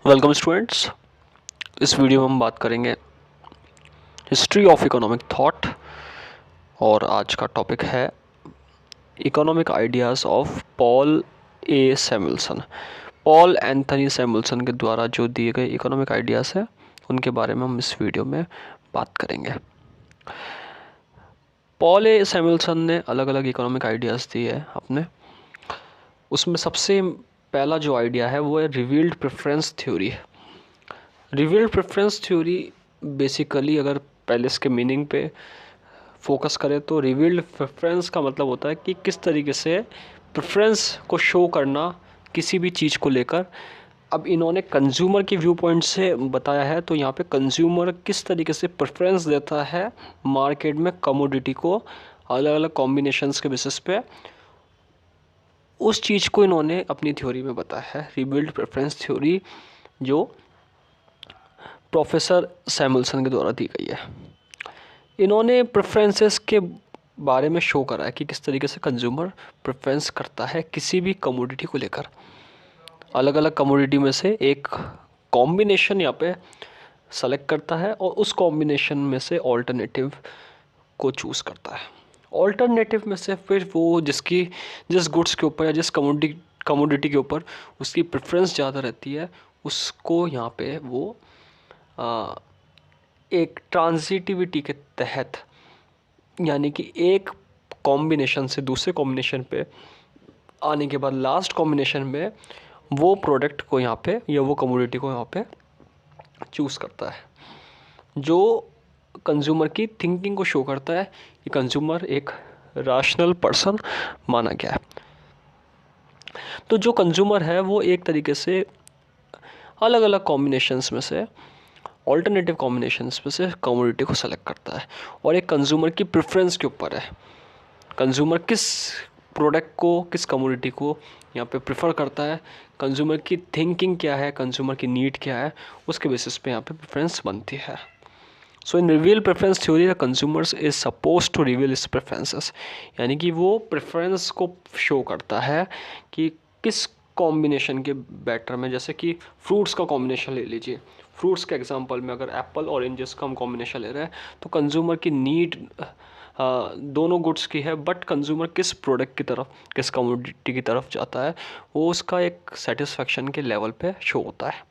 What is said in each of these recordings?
Welcome students. इस video में हम बात करेंगे हिस्ट्री ऑफ इकोनॉमिक थॉट और आज का टॉपिक है economic ideas of Paul A Samuelson. Paul Anthony Samuelson के द्वारा जो दिए गए इकोनॉमिक आइडियाज़ हैं उनके बारे में हम इस वीडियो में बात करेंगे। पॉल ए सैमुअल्सन ने अलग अलग इकोनॉमिक आइडियाज़ दिए हैं अपने। उसमें सबसे पहला जो आइडिया है वो है revealed preference theory. Revealed preference theory basically अगर पहले इसके मीनिंग पे फोकस करें तो रिवील्ड प्रेफरेंस का मतलब होता है कि किस तरीके से प्रेफरेंस को शो करना किसी भी चीज़ को लेकर। अब इन्होंने कंज्यूमर के व्यू पॉइंट से बताया है, तो यहाँ पे कंज्यूमर किस तरीके से प्रेफरेंस देता है मार्केट में कमोडिटी को अलग अलग कॉम्बिनेशंस के बेसिस पे, उस चीज़ को इन्होंने अपनी थ्योरी में बताया है। रिबिल्ड प्रेफरेंस थ्योरी जो प्रोफेसर सैमुअल्सन के द्वारा दी गई है। इन्होंने प्रेफरेंसेस के बारे में शो करा है कि किस तरीके से कंज्यूमर प्रेफरेंस करता है किसी भी कमोडिटी को लेकर। अलग अलग कमोडिटी में से एक कॉम्बिनेशन यहाँ पे सेलेक्ट करता है और उस कॉम्बिनेशन में से ऑल्टरनेटिव को चूज़ करता है। ऑल्टरनेटिव में से फिर वो जिस गुड्स के ऊपर या जिस कमोडिटी के ऊपर उसकी प्रेफरेंस ज़्यादा रहती है उसको यहाँ पे वो एक ट्रांजिटिविटी के तहत, यानी कि एक कॉम्बिनेशन से दूसरे कॉम्बिनेशन पे आने के बाद लास्ट कॉम्बिनेशन में वो प्रोडक्ट को यहाँ पे या वो कमोडिटी को यहाँ पे चूज़ करता है, जो कंज्यूमर की थिंकिंग को शो करता है कि कंज्यूमर एक रैशनल पर्सन माना गया है। तो जो कंज्यूमर है वो एक तरीके से अलग अलग कॉम्बिनेशंस में से, ऑल्टरनेटिव कॉम्बिनेशंस में से कमोडिटी को सेलेक्ट करता है और एक कंज्यूमर की प्रेफरेंस के ऊपर है। कंज्यूमर किस प्रोडक्ट को, किस कमोडिटी को यहाँ पे प्रेफर करता है, कंज्यूमर की थिंकिंग क्या है, कंज्यूमर की नीड क्या है, उसके बेसिस पे यहाँ पे प्रेफरेंस बनती है। So in reveal preference theory the consumers is suppose to reveal his preferences, यानी कि वो प्रेफरेंस को शो करता है कि किस कॉम्बिनेशन के बेटर में, जैसे कि फ्रूट्स का कॉम्बिनेशन ले लीजिए। फ्रूट्स के एग्जांपल में अगर एप्पल ऑरेंजेस का हम कॉम्बिनेशन ले रहे हैं तो कंज्यूमर की नीड दोनों गुड्स की है, बट कंज्यूमर किस प्रोडक्ट की तरफ, किस कमोडिटी की तरफ जाता है वो उसका एक सेटिस्फेक्शन के लेवल पे शो होता है।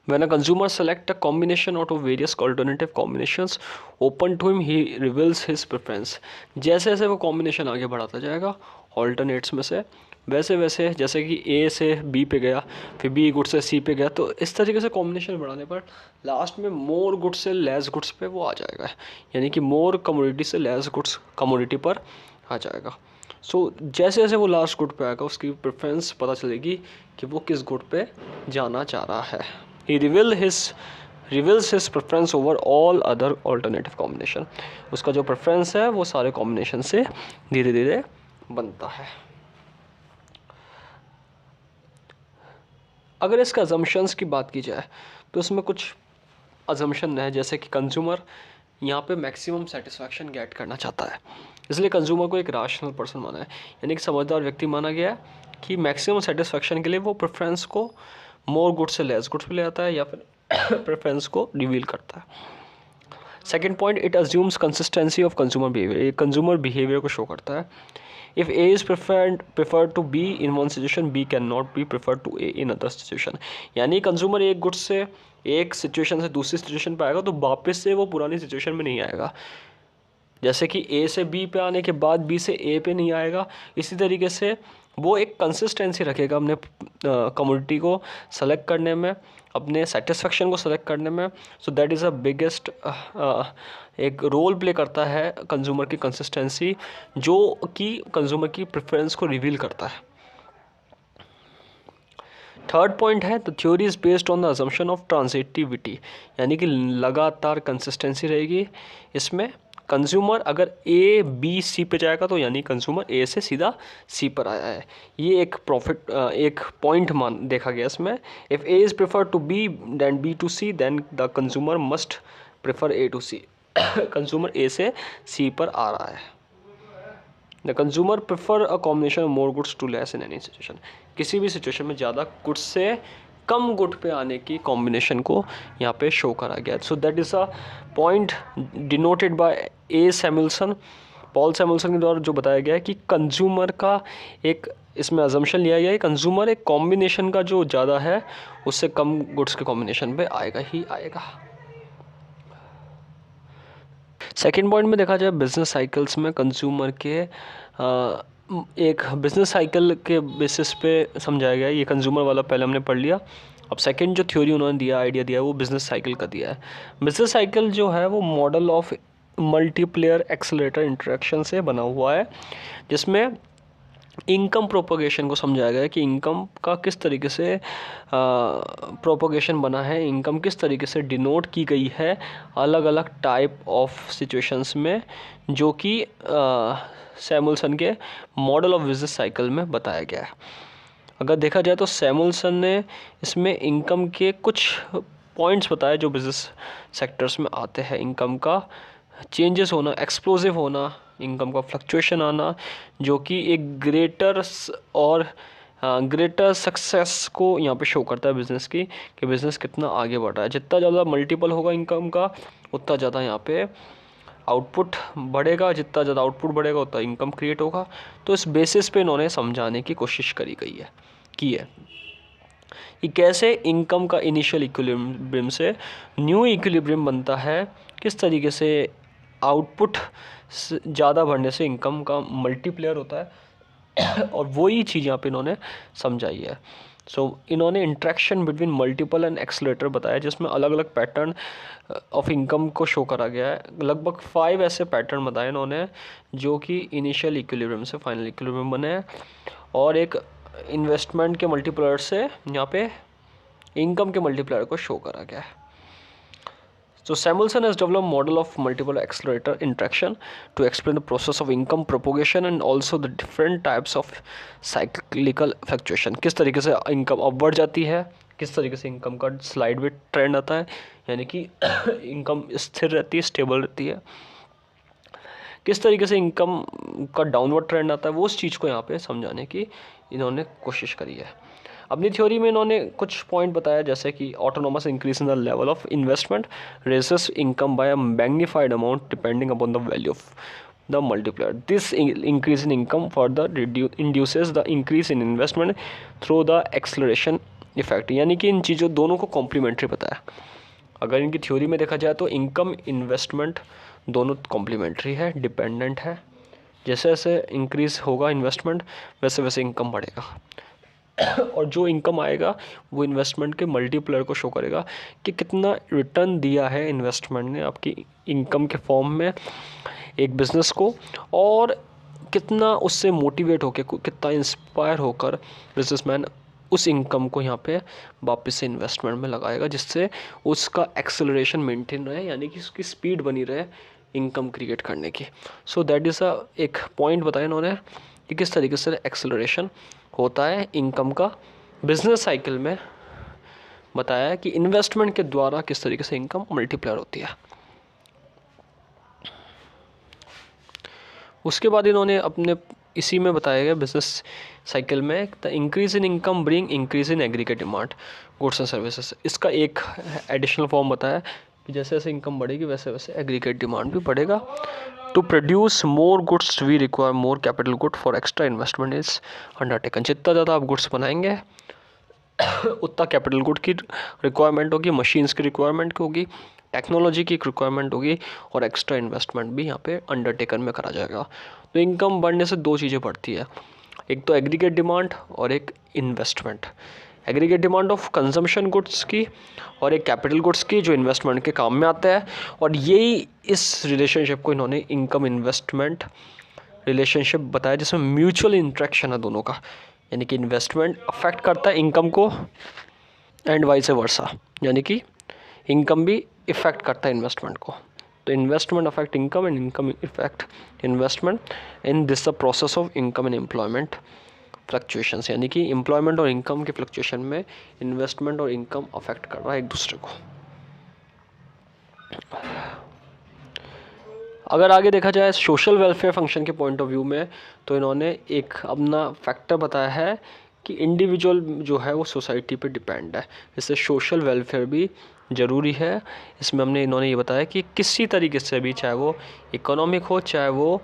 When a consumer select a combination out of various alternative combinations open to him, he reveals his preference. जैसे जैसे वो कॉम्बिनेशन आगे बढ़ाता जाएगा ऑल्टरनेट्स में से, वैसे वैसे जैसे कि ए से बी पे गया, फिर बी गुड से सी पे गया, तो इस तरीके से कॉम्बिनेशन बढ़ाने पर लास्ट में मोर गुड्स से लेस गुड्स पे वो आ जाएगा, यानी कि मोर कमोडिटी से लेस गुड्स कमोडिटी पर आ जाएगा। सो जैसे जैसे वो लास्ट गुड पे आएगा उसकी प्रेफरेंस पता चलेगी कि वो किस गुड पे जाना चाह रहा है। He reveals his preference over all other alternative combination. उसका जो प्रेफरेंस है वो सारे कॉम्बिनेशन से धीरे धीरे बनता है। अगर इसका अजम्पशंस की बात की जाए तो इसमें कुछ अजम्पशन है, जैसे कि कंज्यूमर यहाँ पे मैक्सिमम सेटिस्फैक्शन गेट करना चाहता है, इसलिए कंज्यूमर को एक रैशनल पर्सन माना है, यानी कि समझदार व्यक्ति माना गया है कि मैक्सिमम सेटिस्फैक्शन के लिए वो प्रेफरेंस को मोर गुड्स से लेस गुड्स पे ले आता है या फिर प्रेफरेंस को रिवील करता है। Second point, it assumes consistency of consumer behaviour. ये कंज्यूमर बिहेवियर को शो करता है। If A is preferred to B in one situation, B can not be preferred to A in other situation. यानी consumer एक goods से एक situation से दूसरी सिचुएशन पर आएगा तो वापस से वो पुरानी सिचुएशन में नहीं आएगा। जैसे कि ए से बी पे आने के बाद बी से ए पे नहीं आएगा, इसी तरीके से वो एक कंसिस्टेंसी रखेगा अपने कमोडिटी को सेलेक्ट करने में, अपने सेटिस्फेक्शन को सेलेक्ट करने में। So that is a biggest एक रोल प्ले करता है कंज्यूमर की कंसिस्टेंसी, जो कि कंज्यूमर की प्रेफरेंस को रिवील करता है। थर्ड पॉइंट है the theory is based on the assumption of transitivity, यानी कि लगातार कंसिस्टेंसी रहेगी इसमें। कंज्यूमर अगर ए बी सी पे जाएगा तो यानी कंज्यूमर ए से सीधा सी पर आया है, ये एक पॉइंट मान देखा गया इसमें। If A is prefer to B than B to C then the consumer must prefer A to C. Consumer A से सी पर आ रहा है। The consumer prefer a combination of more goods to less in any situation. किसी भी situation में ज़्यादा goods से कम गुड पे आने की कॉम्बिनेशन को यहाँ पे शो करा गया। So that is a point denoted by A Samuelson, Paul Samuelson के द्वारा जो बताया गया है कि कंज्यूमर का एक इसमें अजम्पशन लिया गया है, कंज्यूमर एक कॉम्बिनेशन का जो ज़्यादा है उससे कम गुड्स के कॉम्बिनेशन पे आएगा ही आएगा। सेकेंड पॉइंट में देखा जाए बिजनेस साइकिल्स में कंज्यूमर के एक बिजनेस साइकिल के बेसिस पे समझाया गया है। ये कंज्यूमर वाला पहले हमने पढ़ लिया। अब सेकंड जो थ्योरी उन्होंने दिया, आइडिया दिया, वो बिजनेस साइकिल का दिया है। बिजनेस साइकिल जो है वो model of multiplayer accelerator interaction से बना हुआ है, जिसमें इनकम प्रोपोगेशन को समझाया गया है कि इनकम का किस तरीके से प्रोपोगेशन बना है, इनकम किस तरीके से डिनोट की गई है अलग अलग टाइप ऑफ सिचुएशंस में, जो कि सैमुअल्सन के मॉडल ऑफ बिजनेस साइकिल में बताया गया है। अगर देखा जाए तो सैमुअल्सन ने इसमें इनकम के कुछ पॉइंट्स बताए जो बिजनेस सेक्टर्स में आते हैं। इनकम का चेंजेस होना, एक्सप्लोसिव होना, इनकम का फ्लक्चुएशन आना, जो कि एक ग्रेटर सक्सेस को यहाँ पे शो करता है बिज़नेस की, कि बिज़नेस कितना आगे बढ़ रहा है। जितना ज़्यादा मल्टीपल होगा इनकम का, उतना ज़्यादा यहाँ पे आउटपुट बढ़ेगा, जितना ज़्यादा आउटपुट बढ़ेगा उतना इनकम क्रिएट होगा। तो इस बेसिस पे इन्होंने समझाने की कोशिश की है कि कैसे इनकम का इनिशियल इक्विलिब्रियम से न्यू इक्विलिब्रियम बनता है, किस तरीके से आउटपुट ज़्यादा बढ़ने से इनकम का मल्टीप्लेयर होता है और वही चीज़ यहाँ पे इन्होंने समझाई है। इन्होंने interaction between multiple and accelerator बताया, जिसमें अलग अलग पैटर्न ऑफ इनकम को शो करा गया है। लगभग 5 ऐसे पैटर्न बताए इन्होंने जो कि इनिशियल इक्विलिब्रियम से फाइनल इक्विलिब्रियम बने हैं, और एक इन्वेस्टमेंट के मल्टीप्लायर से यहाँ पे इनकम के मल्टीप्लायर को शो करा गया है। So Samuelson has developed model of multiple accelerator interaction to explain the process of income propagation and also the different types of cyclical fluctuation। किस तरीके से इनकम अपवर्ड जाती है, किस तरीके से इनकम का स्लाइड वेट ट्रेंड आता है, यानी कि इनकम स्थिर रहती है, स्टेबल रहती है, किस तरीके से इनकम का डाउनवर्ड ट्रेंड आता है, वो उस चीज़ को यहाँ पे समझाने की इन्होंने कोशिश करी है। अपनी थ्योरी में इन्होंने कुछ पॉइंट बताया, जैसे कि autonomous increase in the level of investment raises income by a magnified amount depending upon the value of the multiplier. This increase in income further induces the increase in investment through the acceleration effect. यानी कि इन चीज़ों दोनों को complementary बताया। अगर इनकी theory में देखा जाए तो इनकम इन्वेस्टमेंट दोनों कॉम्प्लीमेंट्री है, डिपेंडेंट है। जैसे जैसे इंक्रीज होगा इन्वेस्टमेंट वैसे वैसे इनकम बढ़ेगा, और जो इनकम आएगा वो इन्वेस्टमेंट के मल्टीप्लायर को शो करेगा कि कितना रिटर्न दिया है इन्वेस्टमेंट ने आपकी इनकम के फॉर्म में एक बिज़नेस को, और कितना उससे मोटिवेट होकर, कितना इंस्पायर होकर बिजनेसमैन उस इनकम को यहाँ पे वापस से इन्वेस्टमेंट में लगाएगा, जिससे उसका एक्सेलरेशन मेंटेन रहे, यानी कि उसकी स्पीड बनी रहे इनकम क्रिएट करने की। सो दैट इज़ एक पॉइंट बताया इन्होंने कि किस तरीके से एक्सेलरेशन होता है इनकम का बिजनेस साइकिल में। बताया है कि इन्वेस्टमेंट के द्वारा किस तरीके से इनकम मल्टीप्लायर होती है। उसके बाद इन्होंने अपने इसी में बताया गया बिजनेस साइकिल में the increase in income bring increase in aggregate demand goods and services. इसका एक एडिशनल फॉर्म बताया कि जैसे जैसे इनकम बढ़ेगी वैसे वैसे एग्रीगेट डिमांड भी बढ़ेगा। To produce more goods we require more capital good for extra investment is undertaken. जितना ज़्यादा आप गुड्स बनाएंगे उतना कैपिटल गुड की रिक्वायरमेंट होगी, मशीन्स की रिक्वायरमेंट होगी, टेक्नोलॉजी की रिक्वायरमेंट होगी, और एक्स्ट्रा इन्वेस्टमेंट भी यहाँ पे अंडरटेकन में करा जाएगा। तो इनकम बढ़ने से 2 चीज़ें बढ़ती है, एक तो एग्रीगेट डिमांड और एक investment. Aggregate demand of consumption goods की और एक कैपिटल गुड्स की जो इन्वेस्टमेंट के काम में आता है। और यही इस रिलेशनशिप को इन्होंने इनकम इन्वेस्टमेंट रिलेशनशिप बताया, जिसमें म्यूचुअल इंट्रैक्शन है दोनों का, यानी कि इन्वेस्टमेंट अफेक्ट करता है इनकम को एंड वाइस वर्सा, यानी कि इनकम भी इफेक्ट करता है इन्वेस्टमेंट को। तो investment affect income and income effect investment in this the process of income and employment fluctuations, यानी कि एम्प्लॉयमेंट और इनकम के फ्लक्चुएशन में इन्वेस्टमेंट और इनकम अफेक्ट कर रहा है एक दूसरे को। अगर आगे देखा जाए सोशल वेलफेयर फंक्शन के पॉइंट ऑफ व्यू में, तो इन्होंने एक अपना फैक्टर बताया है कि इंडिविजुअल जो है वो सोसाइटी पे डिपेंड है, इससे सोशल वेलफेयर भी ज़रूरी है। इसमें इन्होंने ये बताया कि किसी तरीके से भी, चाहे वो इकोनॉमिक हो चाहे वो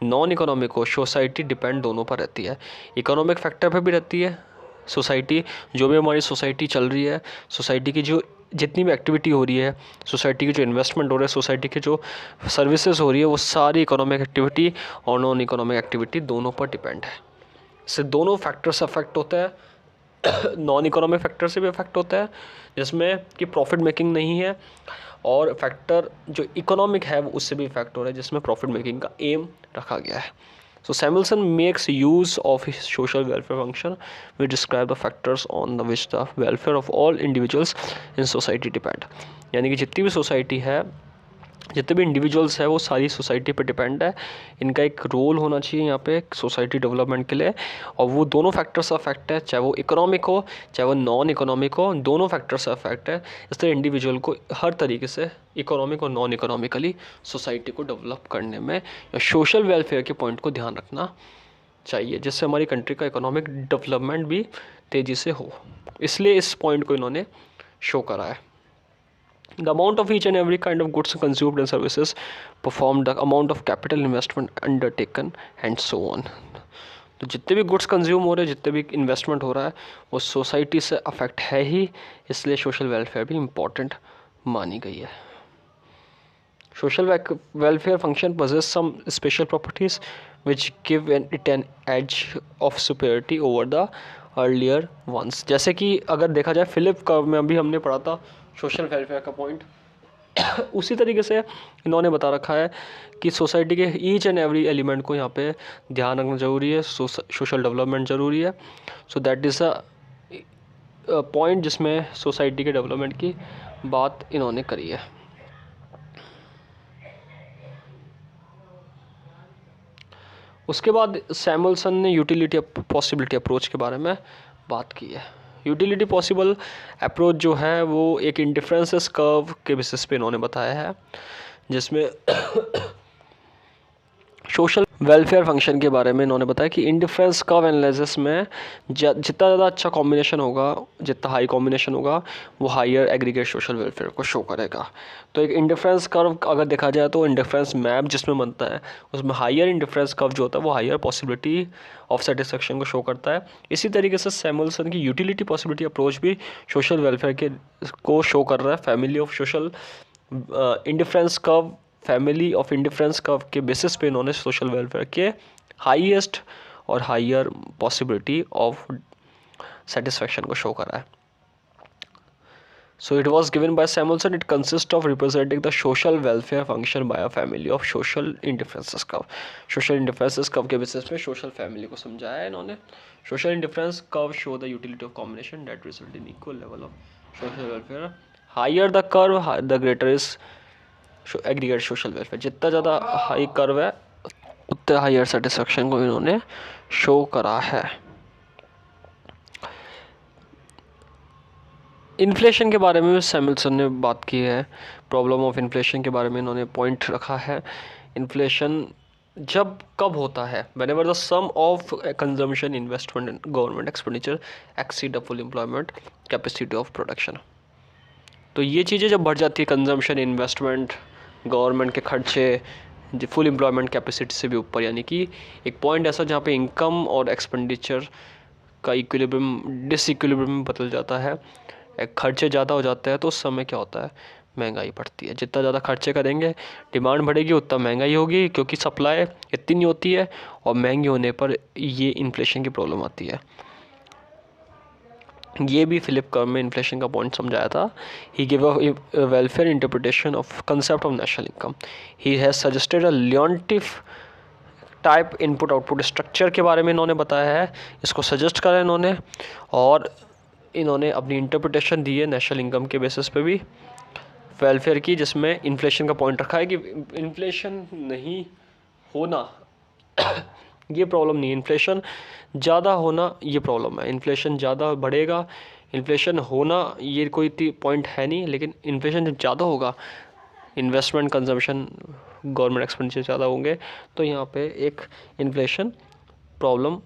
नॉन इकोनॉमिक हो, सोसाइटी डिपेंड दोनों पर रहती है। इकोनॉमिक फैक्टर पर भी रहती है सोसाइटी, जो भी हमारी सोसाइटी चल रही है, सोसाइटी की जो जितनी भी एक्टिविटी हो रही है, सोसाइटी की जो इन्वेस्टमेंट हो रहा है, सोसाइटी की जो सर्विसेज हो रही है, वो सारी इकोनॉमिक एक्टिविटी और नॉन इकोनॉमिक एक्टिविटी दोनों पर डिपेंड है। इससे दोनों फैक्टर्स अफेक्ट होता है। नॉन इकोनॉमिक फैक्टर से भी अफेक्ट होता है जिसमें कि प्रॉफिट मेकिंग नहीं है, और फैक्टर जो इकोनॉमिक है वो उससे भी इफेक्ट हो रहा है जिसमें प्रॉफिट मेकिंग का एम रखा गया है। So Samuelson makes use of his social welfare function which describe the factors on which the welfare of all individuals in society depend। यानी कि जितनी भी सोसाइटी है, जितने भी इंडिविजुअल्स है, वो सारी सोसाइटी पे डिपेंड है। इनका एक रोल होना चाहिए यहाँ पे सोसाइटी डेवलपमेंट के लिए, और वो दोनों फैक्टर्स अफेक्ट है, चाहे वो इकोनॉमिक हो चाहे वो नॉन इकोनॉमिक हो, दोनों फैक्टर्स अफेक्ट है। इसलिए इंडिविजुअल को हर तरीके से इकोनॉमिक और नॉन इकोनॉमिकली सोसाइटी को डेवलप करने में या सोशल वेलफेयर के पॉइंट को ध्यान रखना चाहिए, जिससे हमारी कंट्री का इकोनॉमिक डेवलपमेंट भी तेज़ी से हो। इसलिए इस पॉइंट को इन्होंने शो करा है। The amount of each and every kind of goods consumed and services performed, the amount of capital investment undertaken and so on। तो जितने भी गुड्स कंज्यूम हो रहे हैं, जितने भी इन्वेस्टमेंट हो रहा है, वो सोसाइटी से अफेक्ट है ही, इसलिए सोशल वेलफेयर भी इम्पॉर्टेंट मानी गई है। Social welfare function possess some special properties which give it an edge of superiority over the earlier ones। जैसे कि अगर देखा जाए फिलिप कर्व में अभी हमने पढ़ा था सोशल वेलफेयर का पॉइंट, उसी तरीके से इन्होंने बता रखा है कि सोसाइटी के ईच एंड एवरी एलिमेंट को यहाँ पे ध्यान रखना ज़रूरी है, सोशल डेवलपमेंट ज़रूरी है। So that is a point जिसमें सोसाइटी के डेवलपमेंट की बात इन्होंने करी है। उसके बाद सैमुअलसन ने यूटिलिटी पॉसिबिलिटी अप्रोच के बारे में बात की है। यूटिलिटी पॉसिबल अप्रोच जो है वो एक इंडिफरेंसेस कर्व के बेसिस पे इन्होंने बताया है, जिसमें सोशल वेलफेयर फंक्शन के बारे में इन्होंने बताया कि इंडिफरेंस कर्व एनालिसिस में जितना ज़्यादा अच्छा कॉम्बिनेशन होगा, जितना हाई कॉम्बिनेशन होगा, वो हायर एग्रीगेट सोशल वेलफेयर को शो करेगा। तो एक इंडिफरेंस कर्व अगर देखा जाए तो इंडिफरेंस मैप जिसमें बनता है, उसमें हायर इंडिफरेंस कर्व जो होता है वो हायर पॉसिबिलिटी ऑफ सेटिस्फेक्शन को शो करता है। इसी तरीके से सैमुअलसन की यूटिलिटी पॉसिबिलिटी अप्रोच भी सोशल वेलफेयर के को शो कर रहा है। Family of social indifference curve, family of indifference curve के बेसिस पे इन्होंने सोशल वेलफेयर के हाईएस्ट और हायर पॉसिबिलिटी ऑफ सेटिस्फेक्शन को शो करा है। So it was given by Samuelson, it consist of representing the social welfare function by a family of social indifferences curve. Social indifferences curve के basis पे social family को समझाया है इन्होंने। Social indifference curve show the utility of combination that result in equal level of social welfare. Higher the curve the greater is aggregate social welfare. जितना ज़्यादा high curve है उतना हायर सेटिस्फेक्शन को इन्होंने शो करा है। इन्फ्लेशन के बारे में भी सैमुअलसन ने बात की है। प्रॉब्लम ऑफ इन्फ्लेशन के बारे में इन्होंने पॉइंट रखा है। इन्फ्लेशन जब कब होता है, whenever the sum of consumption, investment and government expenditure exceed the full employment capacity of production. तो ये चीज़ें जब बढ़ जाती है, कंजम्पशन, इन्वेस्टमेंट, गवर्नमेंट के खर्चे फुल एम्प्लॉयमेंट कैपेसिटी से भी ऊपर, यानी कि एक पॉइंट ऐसा जहाँ पे इनकम और एक्सपेंडिचर का इक्विलिब्रियम डिसइक्विलिब्रियम में बदल जाता है, खर्चे ज़्यादा हो जाते हैं, तो उस समय क्या होता है, महंगाई बढ़ती है। जितना ज़्यादा खर्चे करेंगे, डिमांड बढ़ेगी, उतना महंगाई होगी, क्योंकि सप्लाई इतनी नहीं होती है, और महंगी होने पर ये इन्फ्लेशन की प्रॉब्लम आती है। ये भी फिलिप कर्व में इन्फ्लेशन का पॉइंट समझाया था। He give a welfare interpretation of concept of national income. He has suggested a Leontief type input output structure के बारे में इन्होंने बताया है, इसको सजेस्ट करा इन्होंने, और इन्होंने अपनी इंटरप्रिटेशन दी है नेशनल इनकम के बेसिस पे भी वेलफेयर की, जिसमें इन्फ्लेशन का पॉइंट रखा है कि इन्फ्लेशन नहीं होना ये प्रॉब्लम नहीं, इन्फ्लेशन ज़्यादा होना ये प्रॉब्लम है। इन्फ्लेशन ज़्यादा बढ़ेगा, इन्फ्लेशन होना ये कोई पॉइंट है नहीं, लेकिन इन्फ्लेशन जब ज़्यादा होगा, इन्वेस्टमेंट, कंजम्पशन, गवर्नमेंट एक्सपेंडिचर ज़्यादा होंगे, तो यहाँ पे एक इन्फ्लेशन प्रॉब्लम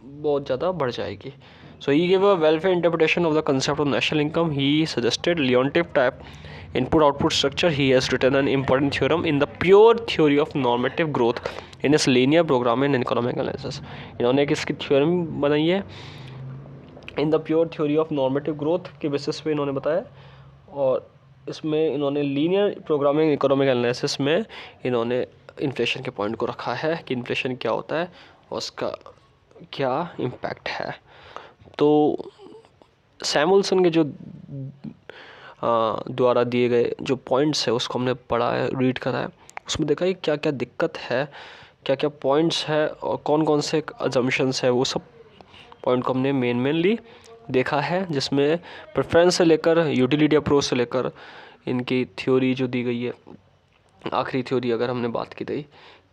बहुत ज़्यादा बढ़ जाएगी। So he gave a welfare interpretation of the concept of national income. He suggested Leontief type input-output structure. He has written an important theorem in the pure theory of normative growth in his linear programming and economic analysis. इन्होंने एक इसकी theorem बनाई है in the pure theory of normative growth के basis पे इन्होंने बताया, और इसमें इन्होंने लीनियर प्रोग्रामिंग इकोनॉमिक एनालिसिस में इन्होंने इन्फ्लेशन के पॉइंट को रखा है कि इन्फ्लेशन क्या होता है और उसका क्या इम्पैक्ट है। तो सैमुअल्सन के जो द्वारा दिए गए जो पॉइंट्स है उसको हमने पढ़ा है, रीड करा है, उसमें देखा कि क्या क्या दिक्कत है, क्या क्या पॉइंट्स है और कौन कौन से अजम्पशंस है, वो सब पॉइंट को हमने मेनली देखा है, जिसमें प्रेफरेंस से लेकर यूटिलिटी अप्रोच से लेकर इनकी थ्योरी जो दी गई है, आखिरी थ्योरी अगर हमने बात की थी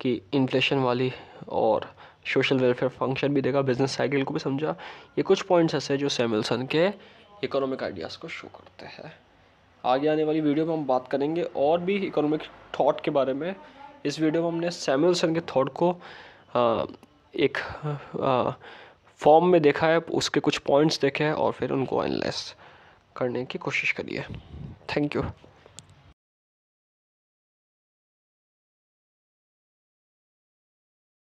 कि इन्फ्लेशन वाली, और सोशल वेलफेयर फंक्शन भी देखा, बिजनेस साइकिल को भी समझा। ये कुछ पॉइंट्स ऐसे जो सैमुअल्सन के इकोनॉमिक आइडियाज़ को शो करते हैं। आगे आने वाली वीडियो में हम बात करेंगे और भी इकोनॉमिक थॉट के बारे में। इस वीडियो में हमने सैमुअल्सन के थॉट को एक फॉर्म में देखा है, उसके कुछ पॉइंट्स देखे हैं और फिर उनको एनालाइज करने की कोशिश करी है। Thank you.